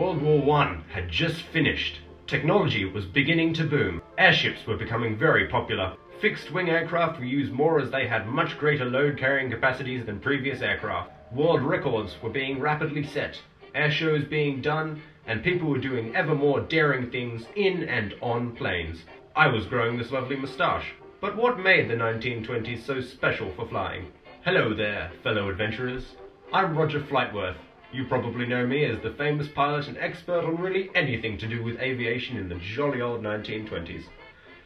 World War I had just finished. Technology was beginning to boom. Airships were becoming very popular. Fixed-wing aircraft were used more as they had much greater load-carrying capacities than previous aircraft. World records were being rapidly set, air shows being done, and people were doing ever more daring things in and on planes. I was growing this lovely moustache. But what made the 1920s so special for flying? Hello there, fellow adventurers. I'm Roger Flightworth. You probably know me as the famous pilot and expert on really anything to do with aviation in the jolly old 1920s.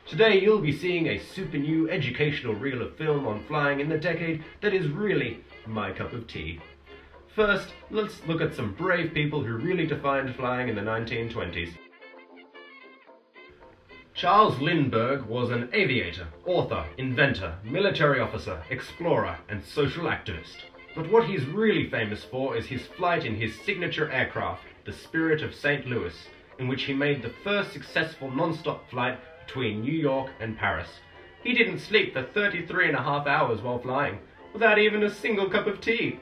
Today you'll be seeing a super new educational reel of film on flying in the decade that is really my cup of tea. First, let's look at some brave people who really defined flying in the 1920s. Charles Lindbergh was an aviator, author, inventor, military officer, explorer, and social activist. But what he's really famous for is his flight in his signature aircraft, the Spirit of St. Louis, in which he made the first successful non-stop flight between New York and Paris. He didn't sleep for 33.5 hours while flying, without even a single cup of tea.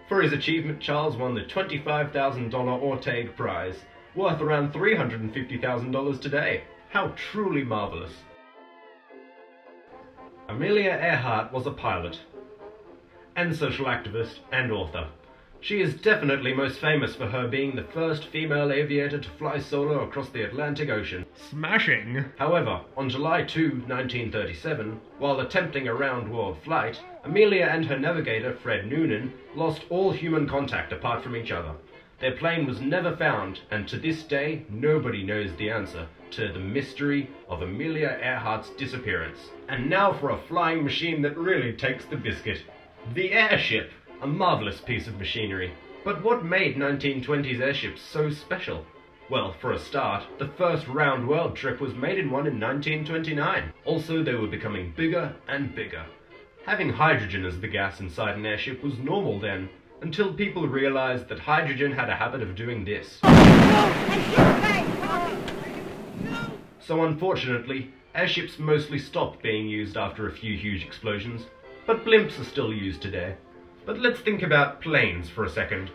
For his achievement, Charles won the $25,000 Orteig Prize, worth around $350,000 today. How truly marvelous. Amelia Earhart was a pilot, and social activist, and author. She is definitely most famous for her being the first female aviator to fly solo across the Atlantic Ocean. Smashing! However, on July 2, 1937, while attempting a round-world flight, Amelia and her navigator, Fred Noonan, lost all human contact apart from each other. Their plane was never found, and to this day, nobody knows the answer to the mystery of Amelia Earhart's disappearance. And now for a flying machine that really takes the biscuit. The airship! A marvellous piece of machinery. But what made 1920s airships so special? Well, for a start, the first round world trip was made in one in 1929. Also, they were becoming bigger and bigger. Having hydrogen as the gas inside an airship was normal then, until people realized that hydrogen had a habit of doing this. So unfortunately, airships mostly stopped being used after a few huge explosions, but blimps are still used today. But let's think about planes for a second.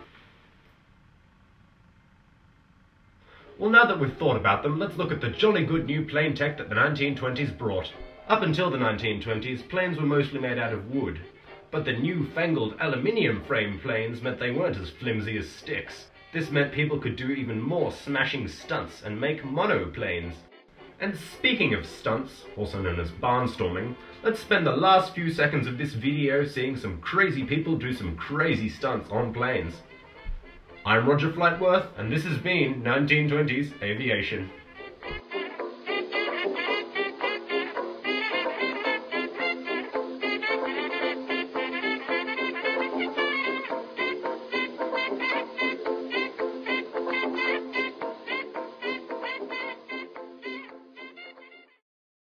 Well, now that we've thought about them, let's look at the jolly good new plane tech that the 1920s brought. Up until the 1920s, planes were mostly made out of wood, but the new-fangled aluminium frame planes meant they weren't as flimsy as sticks. This meant people could do even more smashing stunts and make monoplanes. And speaking of stunts, also known as barnstorming, let's spend the last few seconds of this video seeing some crazy people do some crazy stunts on planes. I'm Roger Flightworth, and this has been 1920s Aviation.